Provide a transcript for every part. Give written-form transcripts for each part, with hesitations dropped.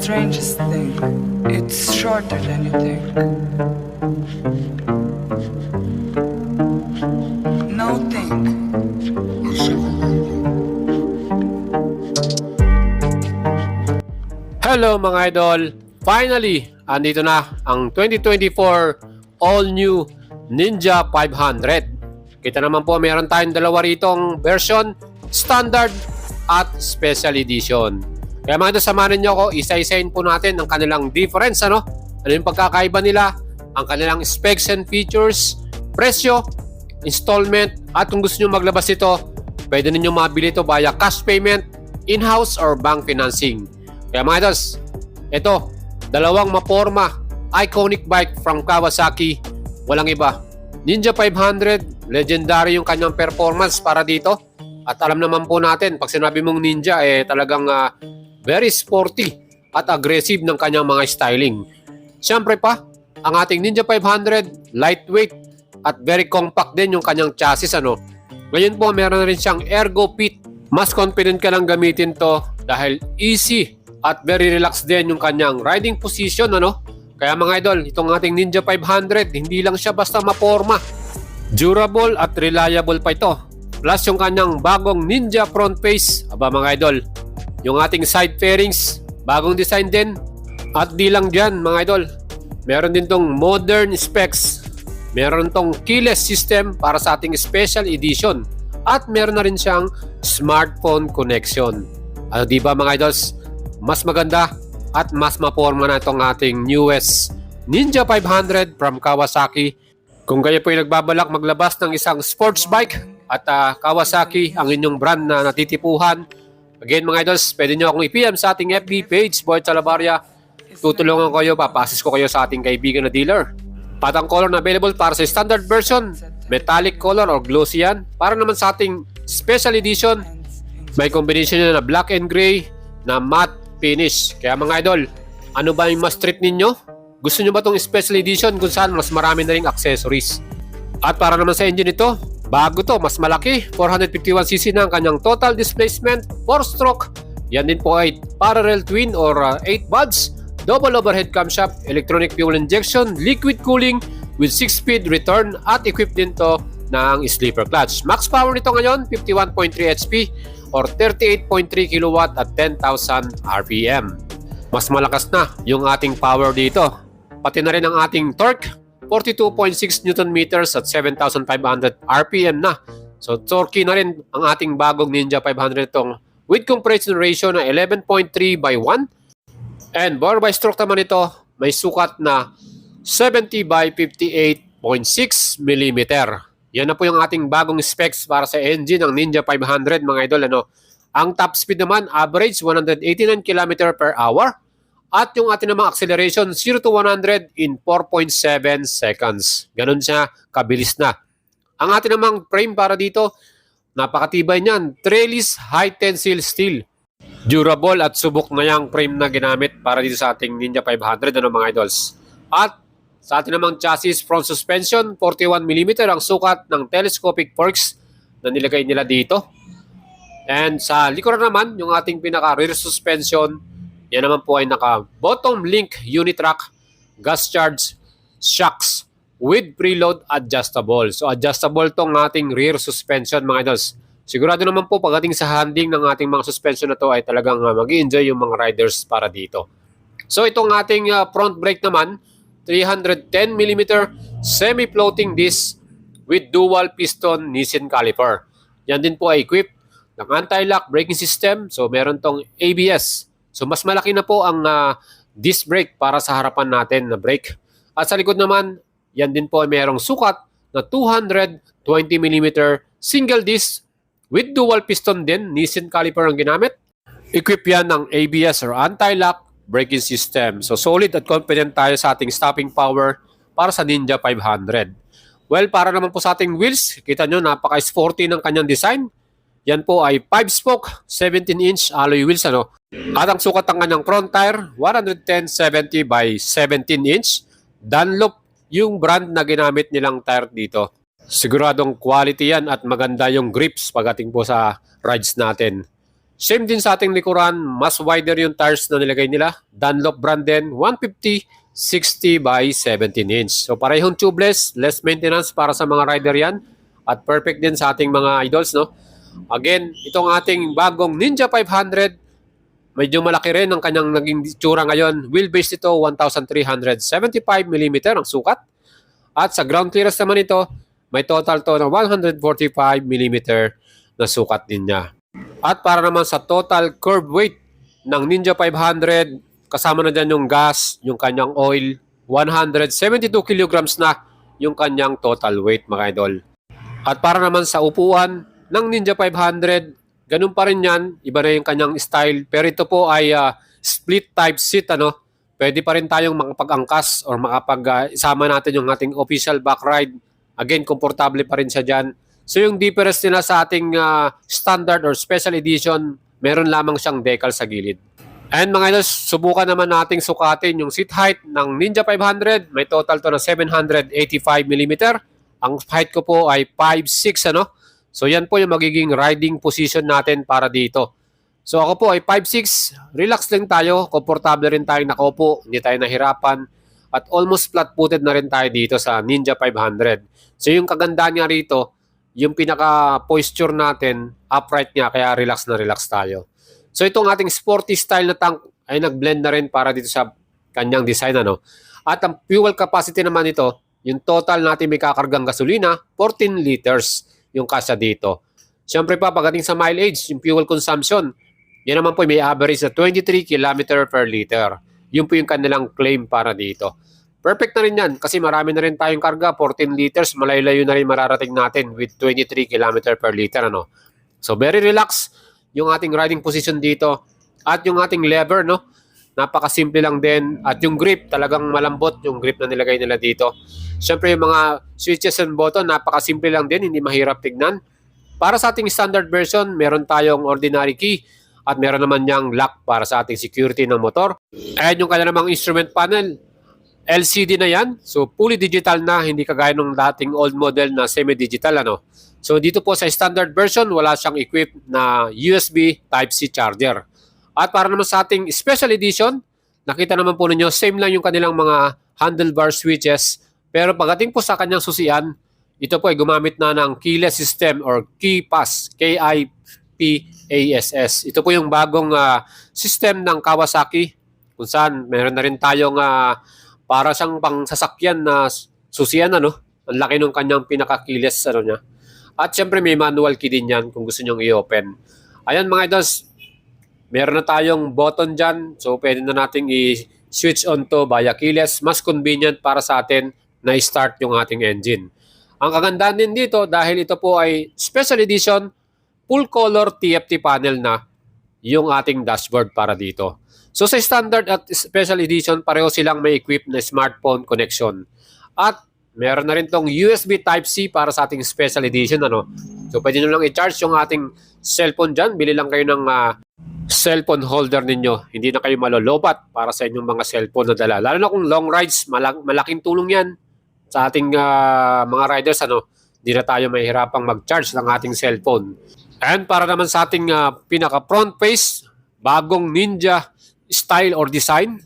strangest thing. It's shorter than you think. No think. Hello mga idol! Finally, andito na ang 2024 all-new Ninja 500. Kita naman po meron tayong dalawa ritong version, standard at special edition. Kaya mga idol, samahan niyo ako, isa-isahin po natin ang kanilang difference. Ano yung pagkakaiba nila, ang kanilang specs and features, presyo, installment, at kung gusto nyo maglabas ito, pwede ninyo mabili ito via cash payment, in-house or bank financing. Kaya mga idols, ito, dalawang maporma, iconic bike from Kawasaki, walang iba. Ninja 500, legendary yung kanyang performance para dito. At alam naman po natin, pag sinabi mong Ninja, talagang very sporty at aggressive ng kanyang mga styling. Siyempre pa, ang ating Ninja 500, lightweight at very compact din yung kanyang chassis. Ngayon po, meron na rin siyang Ergo Fit. Mas confident ka lang gamitin to dahil easy at very relaxed din yung kanyang riding position. Kaya mga idol, itong ating Ninja 500, hindi lang siya basta maporma. Durable at reliable pa ito. Plus yung kanyang bagong Ninja front face. Aba mga idol, yung ating side fairings, bagong design din. At di lang dyan mga idol, meron din tong modern specs. Meron tong keyless system para sa ating special edition. At meron na rin siyang smartphone connection. Di ba mga idols, mas maganda at mas maporma na itong ating newest Ninja 500 from Kawasaki. Kung kayo po ay nagbabalak maglabas ng isang sports bike at Kawasaki ang inyong brand na natitipuhan, again mga idols, pwede nyo akong i-PM sa ating FB page, Boy Talabaria. Tutulungan ko kayo, papasis ko kayo sa ating kaibigan na dealer. At ang color na available para sa standard version, metallic color or glossy yan. Para naman sa ating special edition, may combination na black and gray na matte finish. Kaya mga idol, ano ba yung mas trip ninyo? Gusto nyo ba itong special edition kung saan mas marami na ring accessories? At para naman sa engine ito, bago to, mas malaki, 451cc na ang kanyang total displacement, 4-stroke. Yan din po ay parallel twin or 8 buds, double overhead camshaft, electronic fuel injection, liquid cooling with 6-speed return at equipped din to ng sleeper clutch. Max power nito ngayon, 51.3 HP or 38.3 kilowatt at 10,000 RPM. Mas malakas na yung ating power dito. Pati na rin ang ating torque, 42.6 Newton meters at 7,500 RPM na. So torquey na rin ang ating bagong Ninja 500 itong with compression ratio na 11.3 by 1. And bore by stroke naman ito, may sukat na 70 by 58.6 mm. Yan na po yung ating bagong specs para sa engine ng Ninja 500 mga idol. Ang top speed naman, average 189 km per hour. At yung ating namang acceleration, 0 to 100 in 4.7 seconds. Ganun siya, kabilis na. Ang ating namang frame para dito, napakatibay niyan. Trellis high tensile steel. Durable at subok na yung frame na ginamit para dito sa ating Ninja 500 mga idols. At sa ating namang chassis front suspension, 41mm ang sukat ng telescopic forks na nilagay nila dito. And sa likuran naman, yung ating pinaka rear suspension, yan naman po ay naka bottom link unit rack, gas charge, shocks with preload adjustable. So adjustable tong ating rear suspension mga idols. Sigurado naman po pagdating sa handling ng ating mga suspension na to ay talagang mag-i-enjoy yung mga riders para dito. So itong ating front brake naman, 310mm semi-floating disc with dual piston Nissin caliper. Yan din po ay equipped ng anti-lock braking system. So meron tong ABS. So mas malaki na po ang disc brake para sa harapan natin na brake. At sa likod naman, yan din po ay mayroong sukat na 220mm single disc with dual piston din, Nissin caliper ang ginamit. Equip yan ng ABS or anti-lock braking system. So solid at confident tayo sa ating stopping power para sa Ninja 500. Well, para naman po sa ating wheels, kita nyo napaka-sporty ng kanyang design. Yan po ay 5-spoke, 17-inch alloy wheels. At ang sukat ng kanyang front tire, 110/70 by 17-inch. Dunlop yung brand na ginamit nilang tire dito. Siguradong quality yan at maganda yung grips pagdating po sa rides natin. Same din sa ating likuran, mas wider yung tires na nilagay nila. Dunlop brand din, 150 60 by 17 inch. So parehong tubeless, less maintenance para sa mga rider yan. At perfect din sa ating mga idols, no? Again, itong ating bagong Ninja 500, medyo malaki rin ang kanyang naging tsura ngayon. Wheelbase ito, 1,375mm ang sukat. At sa ground clearance naman ito, may total to na 145mm na sukat din niya. At para naman sa total curb weight ng Ninja 500, kasama na dyan yung gas, yung kanyang oil, 172 kilograms na yung kanyang total weight, mga idol. At para naman sa upuan ng Ninja 500, ganun pa rin yan, iba na yung kanyang style. Pero ito po ay split type seat, ano? Pwede pa rin tayong makapag-angkas or makapag-isama natin yung ating official back ride. Again, komportable pa rin siya dyan. So yung difference nila sa ating standard or special edition, meron lamang siyang decal sa gilid. And mga idols, subukan naman nating sukatin yung seat height ng Ninja 500. May total to na 785mm. Ang height ko po ay 5'6", ano? So yan po yung magiging riding position natin para dito. So ako po ay 5'6", relax lang tayo, komportable rin tayong nakaupo, hindi tayo nahirapan, at almost flat-footed na rin tayo dito sa Ninja 500. So yung kagandahan niya rito, yung pinaka-posture natin, upright niya, kaya relax na relax tayo. So itong ating sporty style na tank ay nag-blend na rin para dito sa kanyang design, ano? At ang fuel capacity naman ito, yung total natin may kakargang gasolina, 14 liters yung kasya dito. Siyempre pa, pagdating sa mileage, yung fuel consumption, yan naman po may average na 23 km per liter. Yun po yung kanilang claim para dito. Perfect na rin yan kasi marami na rin tayong karga, 14 liters, malayo-layo na rin mararating natin with 23 km per liter. Ano? So very relax yung ating riding position dito. At yung ating lever, no? Napakasimple lang din. At yung grip, talagang malambot yung grip na nilagay nila dito. Siyempre yung mga switches and button, napakasimple lang din, hindi mahirap tignan. Para sa ating standard version, meron tayong ordinary key at meron naman niyang lock para sa ating security ng motor. Ayan yung kanya namang instrument panel. LCD na yan. So fully digital na, hindi kagaya ng dating old model na semi-digital, ano. So dito po sa standard version, wala siyang equipped na USB Type-C charger. At para naman sa ating special edition, nakita naman po ninyo, same lang yung kanilang mga handlebar switches. Pero pagdating po sa kanyang susian, ito po ay gumamit na ng keyless system or KeyPass, K-I-P-A-S-S. Ito po yung bagong system ng Kawasaki kung saan meron na rin tayong para siyang pang sasakyan na susian, ano? Ang laki ng kanyang pinaka-keyless, ano niya. At syempre may manual key din yan kung gusto nyong i-open. Ayan mga idols, meron na tayong button dyan. So pwede na nating i-switch on to via keyless. Mas convenient para sa atin na i-start yung ating engine. Ang kagandahan din dito dahil ito po ay special edition, full color TFT panel na yung ating dashboard para dito. So sa standard at special edition, pareho silang may equipped na smartphone connection. At meron na rin tong USB Type-C para sa ating special edition, ano. So pwede nyo lang i-charge yung ating cellphone dyan. Bili lang kayo ng cellphone holder ninyo. Hindi na kayo malolobat para sa inyong mga cellphone na dala. Lalo na kung long rides, malaking tulong yan sa ating mga riders, ano. Hindi na tayo mahihirapang mag-charge ng ating cellphone. And para naman sa ating pinaka front face, bagong Ninja style or design,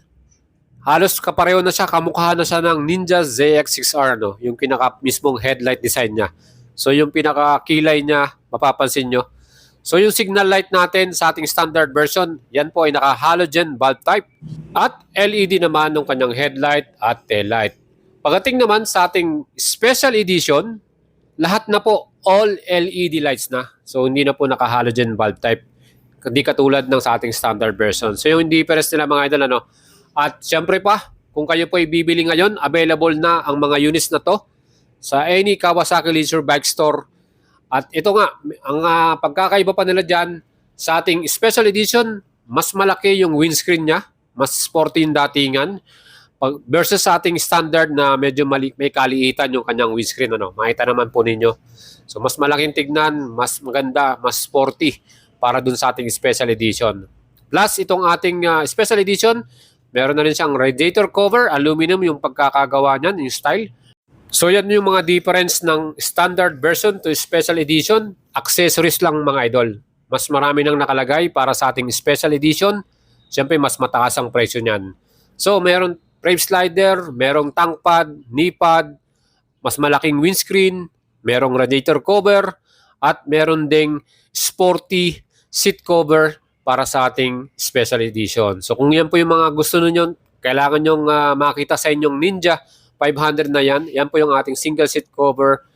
halos kapareho na siya, kamukha na siya ng Ninja ZX-6R, no? Yung pinaka mismong headlight design niya. So yung pinaka kilay niya, mapapansin nyo. So yung signal light natin sa ating standard version, yan po ay naka halogen bulb type. At LED naman ng kanyang headlight at tail light. Pagdating naman sa ating special edition, lahat na po all LED lights na. So hindi na po naka halogen bulb type. Hindi katulad ng sa ating standard version. So yung difference nila mga idol, ano. At syempre pa, kung kayo po ay bibili ngayon, available na ang mga units na to sa any Kawasaki Leisure Bike Store. At ito nga, ang pagkakaiba pa nila dyan, sa ating special edition, mas malaki yung windscreen niya, mas sporty yung datingan, versus sa ating standard na medyo may kaliitan yung kanyang windscreen. Ano? Makita naman po ninyo. So mas malaking tignan, mas maganda, mas sporty para dun sa ating special edition. Plus, itong ating special edition, meron na rin siyang radiator cover, aluminum yung pagkakagawa niyan, yung style. So yan yung mga difference ng standard version to special edition. Accessories lang mga idol. mas marami nang nakalagay para sa ating special edition. Siyempre, mas mataas ang presyo niyan. So, meron frame slider, merong tank pad, knee pad, mas malaking windscreen, merong radiator cover, at meron ding sporty seat cover para sa ating special edition. So, kung yan po yung mga gusto ninyo, kailangan nyong makita sa inyong Ninja 500 na yan. Yan po yung ating single seat cover.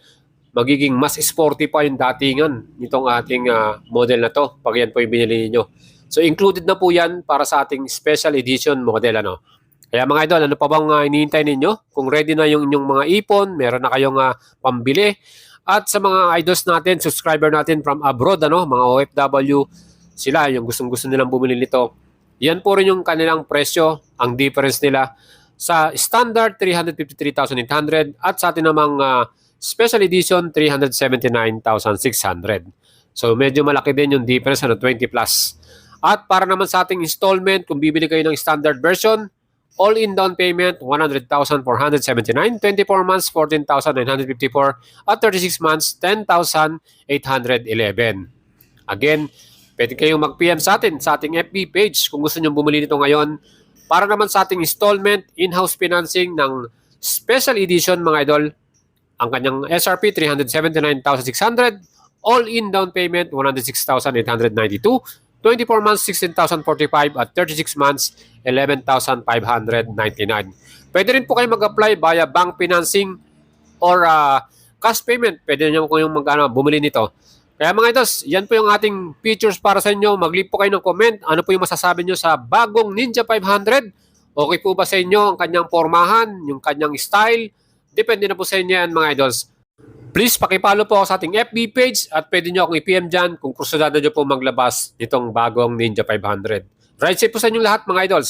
Magiging mas sporty pa yung datingan nitong ating model na to pag yan po yung binili niyo. So included na po yan para sa ating special edition model. Kaya mga idol, ano pa bang iniintay ninyo? Kung ready na yung inyong mga ipon, meron na kayong pambili. At sa mga idols natin, subscriber natin from abroad, mga OFW, sila yung gustong-gusto nilang bumili nito. Yan po rin yung kanilang presyo, ang difference nila sa standard 353,800 at sa atin namang special edition 379,600. So medyo malaki din yung difference 20 plus. At para naman sa ating installment, kung bibili kayo ng standard version, all-in down payment 100,479, 24 months 14,954 at 36 months 10,811. Again, pwede kayong mag-PM sa atin sa ating FB page kung gusto nyo bumili nito ngayon. Para naman sa ating installment, in-house financing ng special edition mga idol, ang kanyang SRP 379,600, all-in down payment 106,892, 24 months 16,045 at 36 months 11,599. Pwede rin po kayo mag-apply via bank financing or cash payment. Pwede nyo kung yung bumili nito. Kaya mga idos, yan po yung ating features para sa inyo. Mag-leave po kayo ng comment. Ano po yung masasabi nyo sa bagong Ninja 500? Okay po ba sa inyo ang kanyang pormahan, yung kanyang style? Depende na po sa inyo yan mga idols. Please pakipollow po ako sa ating FB page at pwede nyo akong i-PM dyan kung kursusado nyo po maglabas nitong bagong Ninja 500. Ride safe po sa inyong lahat mga idols.